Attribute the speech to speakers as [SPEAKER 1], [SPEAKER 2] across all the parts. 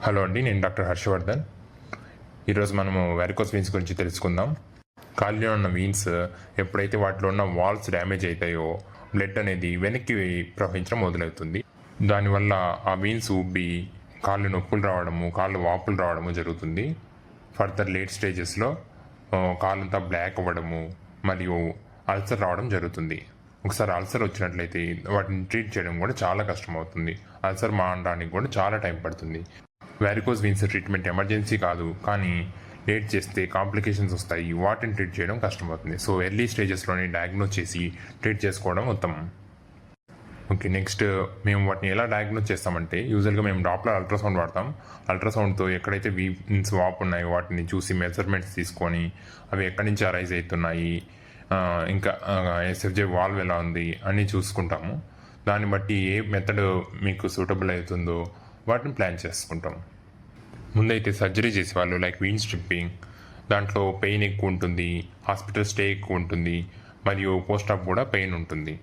[SPEAKER 1] Hello అండి, నేను doctor Harshavardhan. ఈరోజు మనము వారికోస్ వీన్స్ గురించి తెలుసుకుందాం. కాళ్ళలో ఉన్న వీన్స్ ఎప్పుడైతే వాటిలో ఉన్న వాల్స్ డ్యామేజ్ అవుతాయో బ్లడ్ అనేది వెనక్కి ప్రవహించడం మొదలవుతుంది. దానివల్ల ఆ వీన్స్ ఉబ్బి కాళ్ళు నొప్పులు రావడము, కాళ్ళు వాపులు రావడము జరుగుతుంది. ఫర్దర్ లేట్ స్టేజెస్లో కాళ్ళంతా బ్లాక్ అవ్వడము మరియు అల్సర్ రావడం జరుగుతుంది. ఒకసారి అల్సర్ వచ్చినట్లయితే వాటిని ట్రీట్ చేయడం కూడా చాలా కష్టమవుతుంది. అల్సర్ మానడానికి కూడా చాలా టైం పడుతుంది. వారికోస్ వీన్స్ ట్రీట్మెంట్ ఎమర్జెన్సీ కాదు, కానీ లేట్ చేస్తే కాంప్లికేషన్స్ వస్తాయి. వాటిని ట్రీట్ చేయడం కష్టమవుతుంది. సో ఎర్లీ స్టేజెస్లోనే డయాగ్నోస్ చేసి ట్రీట్ చేసుకోవడం ఉత్తమం. ఓకే, నెక్స్ట్ మేము వాటిని ఎలా డయాగ్నోస్ చేస్తామంటే, యూజువల్గా మేము డాప్లర్ అల్ట్రాసౌండ్ వాడతాం. అల్ట్రాసౌండ్తో ఎక్కడైతే వీన్స్ వాపు ఉన్నాయో వాటిని చూసి మెజర్మెంట్స్ తీసుకొని అవి ఎక్కడి నుంచి అరైజ్ అవుతున్నాయి, ఇంకా ఎస్ఎఫ్జే వాల్వ్ ఎలా ఉంది అన్నీ చూసుకుంటాము. దాన్ని బట్టి ఏ మెథడ్ మీకు సూటబుల్ అవుతుందో వాటిని ప్లాన్ చేసుకుంటాం. ముందైతే సర్జరీ చేసేవాళ్ళు లైక్ వీన్ స్ట్రిప్పింగ్, దాంట్లో పెయిన్ ఎక్కువ ఉంటుంది, హాస్పిటల్ స్టే ఎక్కువ ఉంటుంది, మరియు పోస్ట్ ఆప్ కూడా పెయిన్ ఉంటుంది.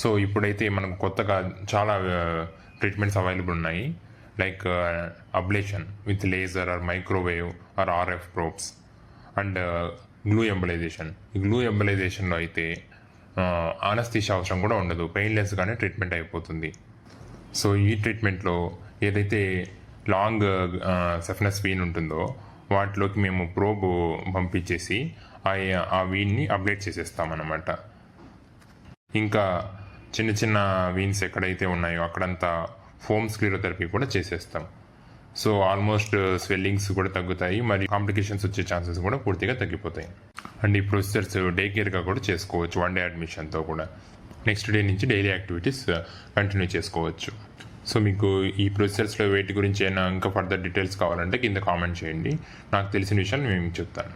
[SPEAKER 1] సో ఇప్పుడైతే మనకు కొత్తగా చాలా ట్రీట్మెంట్స్ అవైలబుల్ ఉన్నాయి, like ablation with laser or microwave or RF probes and glue embolization. ఈ గ్లూ ఎంబలైజేషన్లో అయితే ఆనస్థీషియా అవసరం కూడా ఉండదు, పెయిన్లెస్గానే ట్రీట్మెంట్ అయిపోతుంది. సో ఈ ట్రీట్మెంట్లో ఏదైతే లాంగ్ సఫ్నస్ వీన్ ఉంటుందో వాటిలోకి మేము ప్రోబ్ పంపించేసి ఆ వీన్ని అప్డేట్ చేసేస్తామన్నమాట. ఇంకా చిన్న చిన్న వీన్స్ ఎక్కడైతే ఉన్నాయో అక్కడంతా ఫోమ్ స్క్లీరోథెరపీ కూడా చేసేస్తాం. సో ఆల్మోస్ట్ స్వెల్లింగ్స్ కూడా తగ్గుతాయి, మరియు కాంప్లికేషన్స్ వచ్చే ఛాన్సెస్ కూడా పూర్తిగా తగ్గిపోతాయి. అండ్ ఈ ప్రొసీజర్స్ డే కేర్గా కూడా చేసుకోవచ్చు, 1 day అడ్మిషన్తో కూడా. నెక్స్ట్ డే నుంచి డైలీ యాక్టివిటీస్ కంటిన్యూ చేసుకోవచ్చు. సో మీకు ఈ ప్రొసీజర్స్లో వేటి గురించి అయినా ఇంకా ఫర్దర్ డీటెయిల్స్ కావాలంటే కింద కామెంట్ చేయండి. నాకు తెలిసిన విషయాలు నేను చెప్తాను.